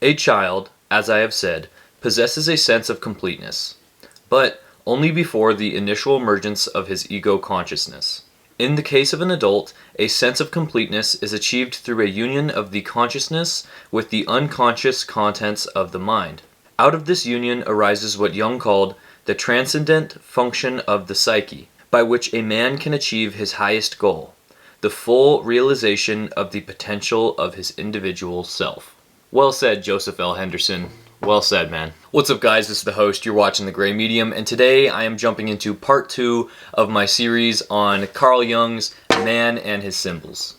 A child, as I have said, possesses a sense of completeness, but only before the initial emergence of his ego consciousness. In the case of an adult, a sense of completeness is achieved through a union of the consciousness with the unconscious contents of the mind. Out of this union arises what Jung called the transcendent function of the psyche, by which a man can achieve his highest goal, the full realization of the potential of his individual self. Well said, Joseph L. Henderson. Well said, man. What's up, guys? This is the host. You're watching The Gray Medium, and today I am jumping into part 2 of my series on Carl Jung's Man and His Symbols.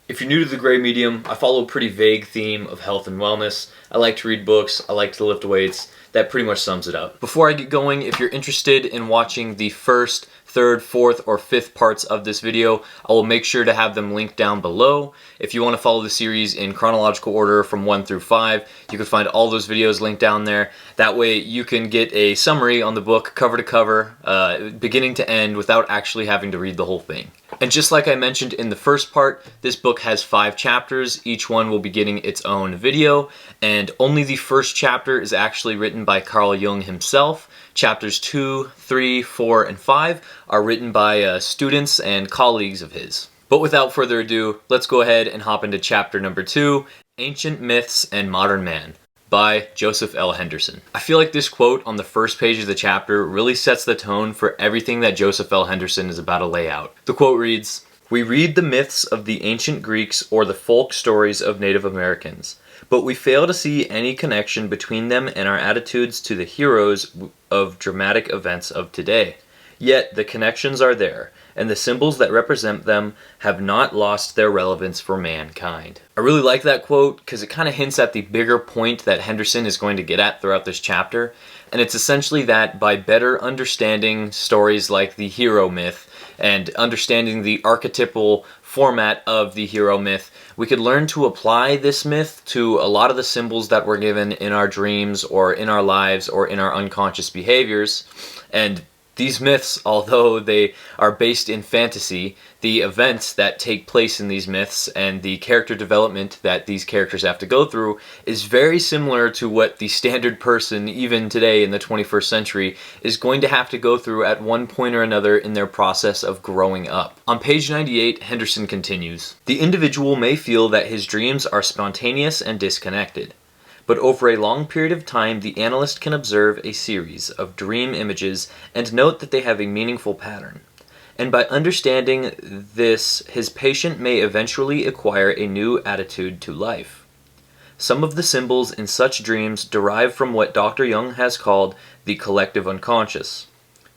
If you're new to The Gray Medium, I follow a pretty vague theme of health and wellness. I like to read books. I like to lift weights. That pretty much sums it up. Before I get going, if you're interested in watching the first, third, fourth, or fifth parts of this video, I will make sure to have them linked down below. If you want to follow the series in chronological order from 1 through 5, you can find all those videos linked down there. That way you can get a summary on the book cover to cover, beginning to end, without actually having to read the whole thing. And just like I mentioned in the first part, this book has 5 chapters. Each one will be getting its own video, and only the first chapter is actually written by Carl Jung himself. Chapters 2, 3, 4, and 5 are written by students and colleagues of his. But without further ado, let's go ahead and hop into chapter number 2, Ancient Myths and Modern Man, by Joseph L. Henderson. I feel like this quote on the first page of the chapter really sets the tone for everything that Joseph L. Henderson is about to lay out. The quote reads, "We read the myths of the ancient Greeks or the folk stories of Native Americans, but we fail to see any connection between them and our attitudes to the heroes of dramatic events of today. Yet the connections are there, and the symbols that represent them have not lost their relevance for mankind." I really like that quote because it kind of hints at the bigger point that Henderson is going to get at throughout this chapter, and it's essentially that by better understanding stories like the hero myth and understanding the archetypal format of the hero myth, we could learn to apply this myth to a lot of the symbols that we're given in our dreams or in our lives or in our unconscious behaviors. And these myths, although they are based in fantasy, the events that take place in these myths and the character development that these characters have to go through is very similar to what the standard person, even today in the 21st century, is going to have to go through at one point or another in their process of growing up. On page 98, Henderson continues, "The individual may feel that his dreams are spontaneous and disconnected. But over a long period of time, the analyst can observe a series of dream images and note that they have a meaningful pattern. And by understanding this, his patient may eventually acquire a new attitude to life. Some of the symbols in such dreams derive from what Dr. Jung has called the collective unconscious.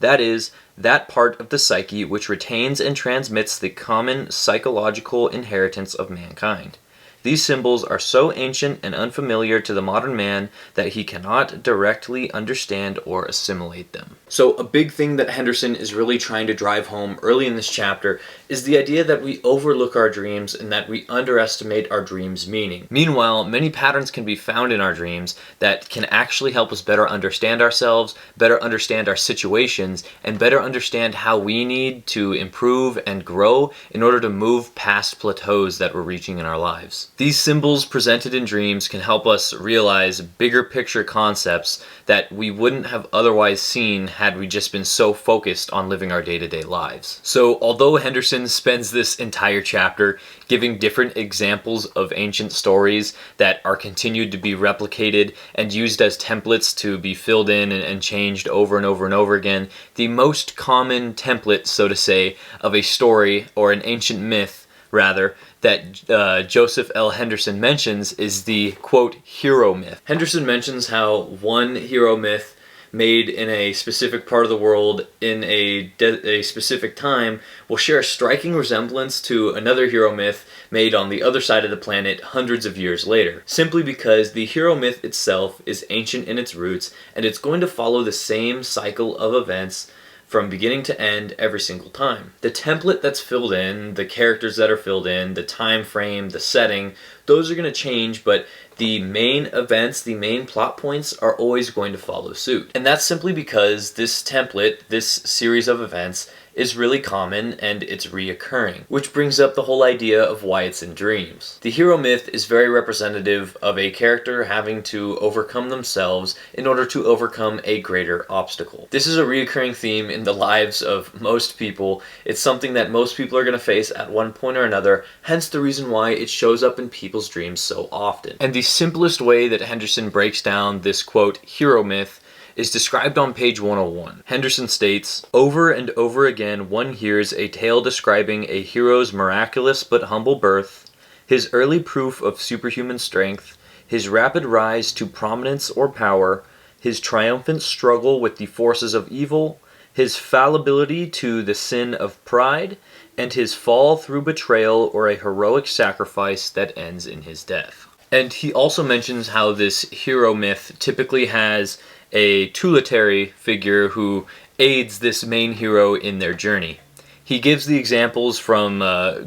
That is, that part of the psyche which retains and transmits the common psychological inheritance of mankind. These symbols are so ancient and unfamiliar to the modern man that he cannot directly understand or assimilate them." So a big thing that Henderson is really trying to drive home early in this chapter is the idea that we overlook our dreams and that we underestimate our dreams' meaning. Meanwhile, many patterns can be found in our dreams that can actually help us better understand ourselves, better understand our situations, and better understand how we need to improve and grow in order to move past plateaus that we're reaching in our lives. These symbols presented in dreams can help us realize bigger picture concepts that we wouldn't have otherwise seen had we just been so focused on living our day-to-day lives. So although Henderson spends this entire chapter giving different examples of ancient stories that are continued to be replicated and used as templates to be filled in and changed over and over and over again, the most common template, so to say, of a story or an ancient myth, rather, that Joseph L. Henderson mentions is the, quote, hero myth. Henderson mentions how one hero myth made in a specific part of the world in a specific time will share a striking resemblance to another hero myth made on the other side of the planet hundreds of years later, simply because the hero myth itself is ancient in its roots and it's going to follow the same cycle of events from beginning to end every single time. The template that's filled in, the characters that are filled in, the time frame, the setting, those are going to change, but the main events, the main plot points are always going to follow suit. And that's simply because this template, this series of events, is really common and it's reoccurring, which brings up the whole idea of why it's in dreams. The hero myth is very representative of a character having to overcome themselves in order to overcome a greater obstacle. This is a reoccurring theme in the lives of most people. It's something that most people are going to face at one point or another, hence the reason why it shows up in people's dreams so often. And the simplest way that Henderson breaks down this, quote, hero myth is described on page 101. Henderson states, "Over and over again one hears a tale describing a hero's miraculous but humble birth, his early proof of superhuman strength, his rapid rise to prominence or power, his triumphant struggle with the forces of evil, his fallibility to the sin of pride, and his fall through betrayal or a heroic sacrifice that ends in his death." And he also mentions how this hero myth typically has a tutelary figure who aids this main hero in their journey. He gives the examples from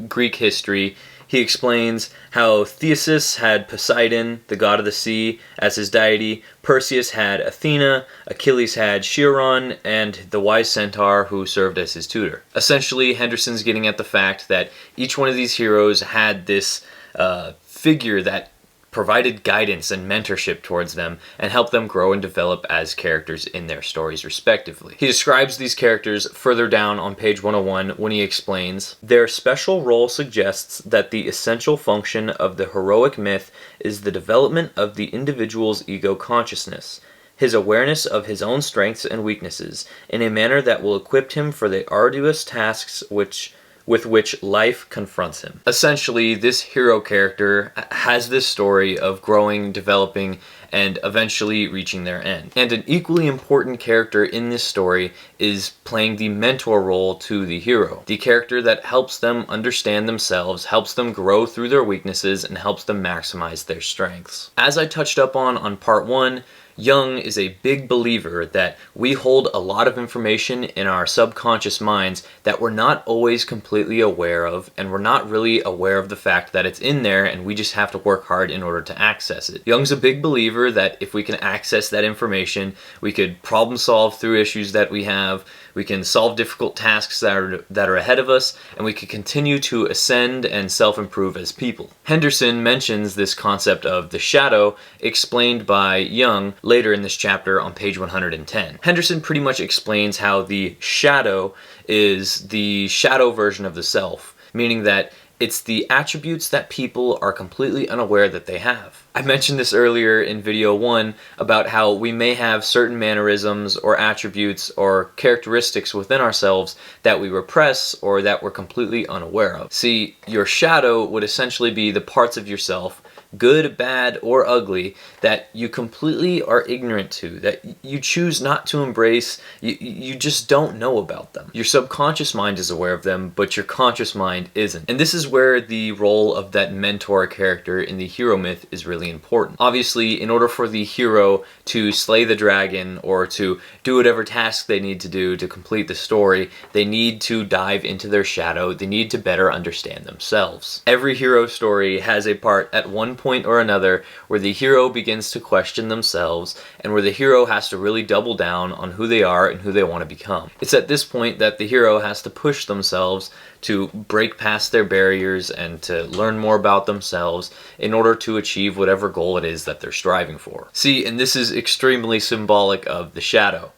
Greek history. He explains how Theseus had Poseidon, the god of the sea, as his deity, Perseus had Athena, Achilles had Chiron, and the wise centaur who served as his tutor. Essentially, Henderson's getting at the fact that each one of these heroes had this figure that provided guidance and mentorship towards them and helped them grow and develop as characters in their stories respectively. He describes these characters further down on page 101 when he explains, "Their special role suggests that the essential function of the heroic myth is the development of the individual's ego consciousness, his awareness of his own strengths and weaknesses, in a manner that will equip him for the arduous tasks with which life confronts him." Essentially, this hero character has this story of growing, developing, and eventually reaching their end. And an equally important character in this story is playing the mentor role to the hero. The character that helps them understand themselves, helps them grow through their weaknesses, and helps them maximize their strengths. As I touched up on part 1, Jung is a big believer that we hold a lot of information in our subconscious minds that we're not always completely aware of, and we're not really aware of the fact that it's in there and we just have to work hard in order to access it. Jung's a big believer that if we can access that information, we could problem solve through issues that we have, we can solve difficult tasks that are ahead of us, and we can continue to ascend and self-improve as people. Henderson mentions this concept of the shadow explained by Jung later in this chapter on page 110. Henderson pretty much explains how the shadow is the shadow version of the self, meaning that it's the attributes that people are completely unaware that they have. I mentioned this earlier in video 1 about how we may have certain mannerisms or attributes or characteristics within ourselves that we repress or that we're completely unaware of. See, your shadow would essentially be the parts of yourself, good, bad, or ugly, that you completely are ignorant to, that you choose not to embrace, you just don't know about them. Your subconscious mind is aware of them, but your conscious mind isn't. And this is where the role of that mentor character in the hero myth is really important. Obviously, in order for the hero to slay the dragon or to do whatever task they need to do to complete the story, they need to dive into their shadow, they need to better understand themselves. Every hero story has a part at one point or another where the hero begins to question themselves and where the hero has to really double down on who they are and who they want to become. It's at this point that the hero has to push themselves to break past their barriers and to learn more about themselves in order to achieve whatever goal it is that they're striving for. See, and this is extremely symbolic of the shadow.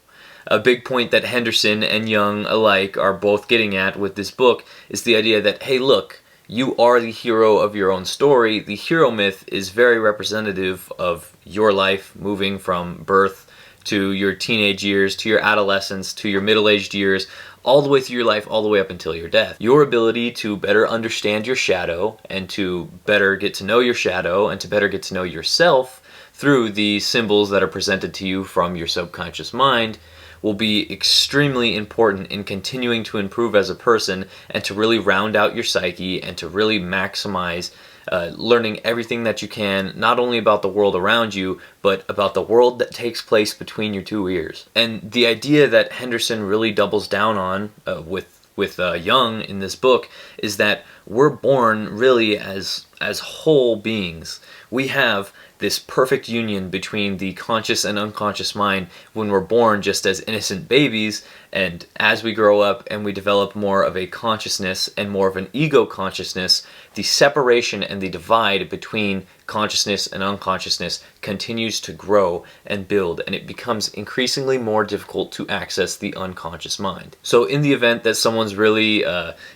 A big point that Henderson and Jung alike are both getting at with this book is the idea that, hey, look, you are the hero of your own story. The hero myth is very representative of your life, moving from birth to your teenage years, to your adolescence, to your middle-aged years, all the way through your life, all the way up until your death. Your ability to better understand your shadow and to better get to know your shadow and to better get to know yourself through the symbols that are presented to you from your subconscious mind will be extremely important in continuing to improve as a person and to really round out your psyche and to really maximize learning everything that you can, not only about the world around you, but about the world that takes place between your two ears. And the idea that Henderson really doubles down on with Jung in this book is that we're born really as whole beings. we have this perfect union between the conscious and unconscious mind when we're born just as innocent babies, and as we grow up and we develop more of a consciousness and more of an ego consciousness, the separation and the divide between consciousness and unconsciousness continues to grow and build, and it becomes increasingly more difficult to access the unconscious mind. So in the event that someone's really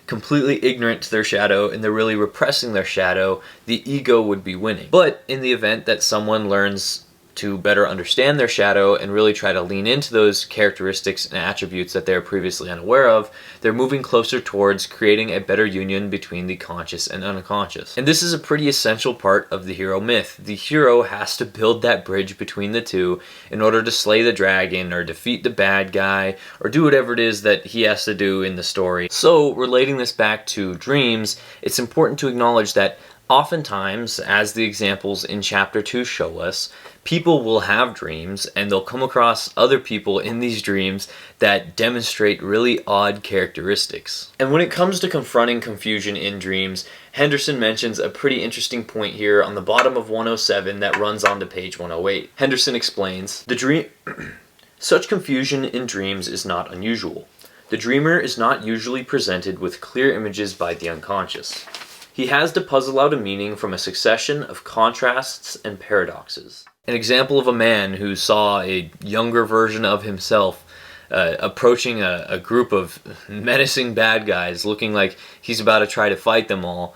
completely ignorant to their shadow and they're really repressing their shadow, the ego would be winning. But in the event that someone learns to better understand their shadow and really try to lean into those characteristics and attributes that they're previously unaware of, they're moving closer towards creating a better union between the conscious and unconscious. And this is a pretty essential part of the hero myth. The hero has to build that bridge between the two in order to slay the dragon or defeat the bad guy or do whatever it is that he has to do in the story. So relating this back to dreams, it's important to acknowledge that oftentimes, as the examples in chapter 2 show us, people will have dreams and they'll come across other people in these dreams that demonstrate really odd characteristics. And when it comes to confronting confusion in dreams, Henderson mentions a pretty interesting point here on the bottom of 107 that runs on to page 108. Henderson explains, such confusion in dreams is not unusual. The dreamer is not usually presented with clear images by the unconscious. He has to puzzle out a meaning from a succession of contrasts and paradoxes. An example of a man who saw a younger version of himself approaching a group of menacing bad guys looking like he's about to try to fight them all.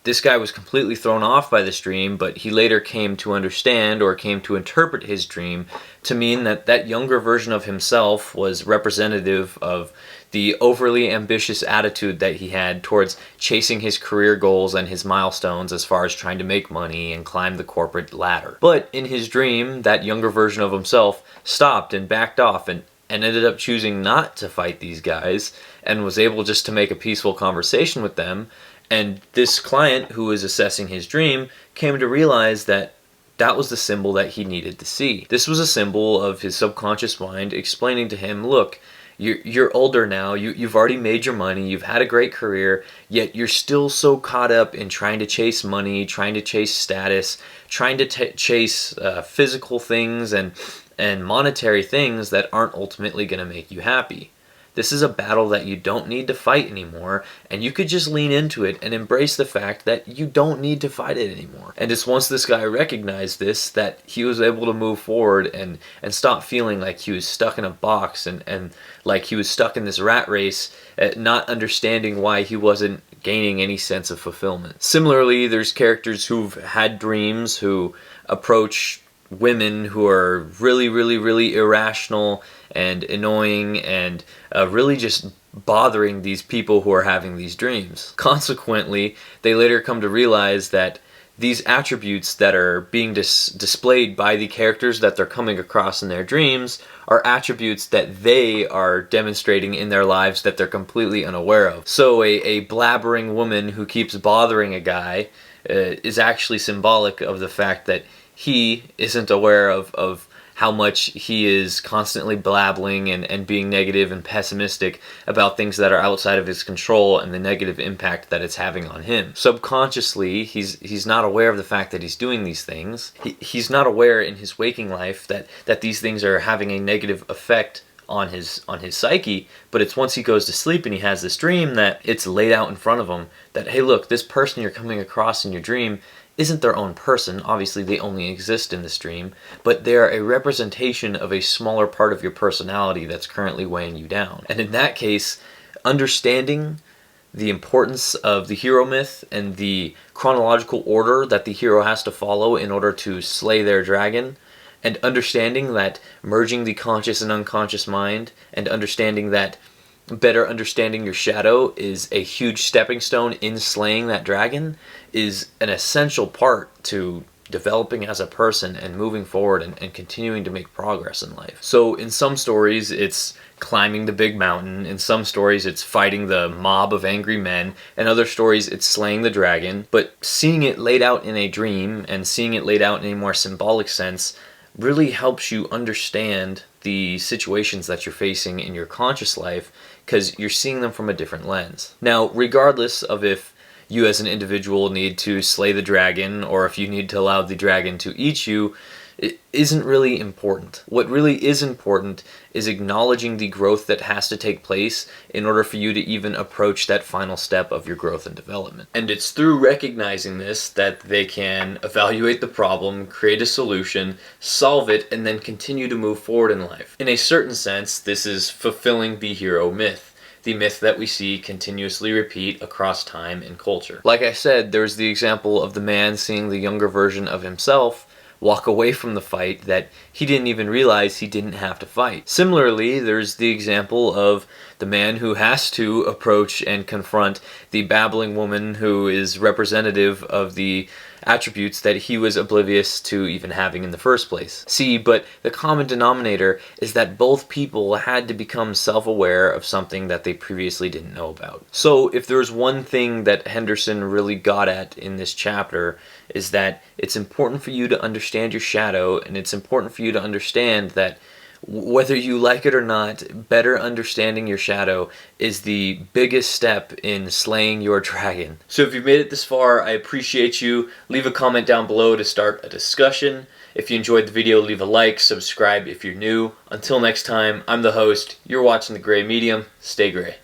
This guy was completely thrown off by this dream, but he later came to understand or came to interpret his dream to mean that that younger version of himself was representative of the overly ambitious attitude that he had towards chasing his career goals and his milestones as far as trying to make money and climb the corporate ladder. But in his dream, that younger version of himself stopped and backed off and ended up choosing not to fight these guys and was able just to make a peaceful conversation with them. And this client who was assessing his dream came to realize that that was the symbol that he needed to see. This was a symbol of his subconscious mind explaining to him, look, you're older now, you've already made your money, you've had a great career, yet you're still so caught up in trying to chase money, trying to chase status, trying to chase physical things and monetary things that aren't ultimately going to make you happy. This is a battle that you don't need to fight anymore, and you could just lean into it and embrace the fact that you don't need to fight it anymore. And it's once this guy recognized this that he was able to move forward and stop feeling like he was stuck in a box and like he was stuck in this rat race, not understanding why he wasn't gaining any sense of fulfillment. Similarly, there's characters who've had dreams who approach women who are really irrational and annoying and really just bothering these people who are having these dreams. Consequently, they later come to realize that these attributes that are being displayed by the characters that they're coming across in their dreams are attributes that they are demonstrating in their lives that they're completely unaware of. So a blabbering woman who keeps bothering a guy is actually symbolic of the fact that he isn't aware of how much he is constantly blabbling and being negative and pessimistic about things that are outside of his control and the negative impact that it's having on him. Subconsciously, he's not aware of the fact that he's doing these things. He's not aware in his waking life that these things are having a negative effect on his psyche, but it's once he goes to sleep and he has this dream that it's laid out in front of him that, hey look, this person you're coming across in your dream isn't their own person. Obviously they only exist in this dream, but they're a representation of a smaller part of your personality that's currently weighing you down. And in that case, understanding the importance of the hero myth and the chronological order that the hero has to follow in order to slay their dragon, and understanding that merging the conscious and unconscious mind, and understanding that better understanding your shadow is a huge stepping stone in slaying that dragon, is an essential part to developing as a person and moving forward and continuing to make progress in life. So in some stories it's climbing the big mountain, in some stories it's fighting the mob of angry men, and other stories it's slaying the dragon, but seeing it laid out in a dream and seeing it laid out in a more symbolic sense really helps you understand the situations that you're facing in your conscious life because you're seeing them from a different lens. Now, regardless of if you as an individual need to slay the dragon, or if you need to allow the dragon to eat you, it isn't really important. What really is important is acknowledging the growth that has to take place in order for you to even approach that final step of your growth and development. And it's through recognizing this that they can evaluate the problem, create a solution, solve it, and then continue to move forward in life. In a certain sense, this is fulfilling the hero myth. The myth that we see continuously repeat across time and culture. Like I said, there's the example of the man seeing the younger version of himself walk away from the fight that he didn't even realize he didn't have to fight. Similarly, there's the example of the man who has to approach and confront the babbling woman who is representative of the attributes that he was oblivious to even having in the first place. See, but the common denominator is that both people had to become self-aware of something that they previously didn't know about. So if there's one thing that Henderson really got at in this chapter, is that it's important for you to understand your shadow, and it's important for you to understand that whether you like it or not, better understanding your shadow is the biggest step in slaying your dragon. So if you've made it this far, I appreciate you. Leave a comment down below to start a discussion. If you enjoyed the video, leave a like, subscribe if you're new. Until next time, I'm the host. You're watching The Gray Medium. Stay gray.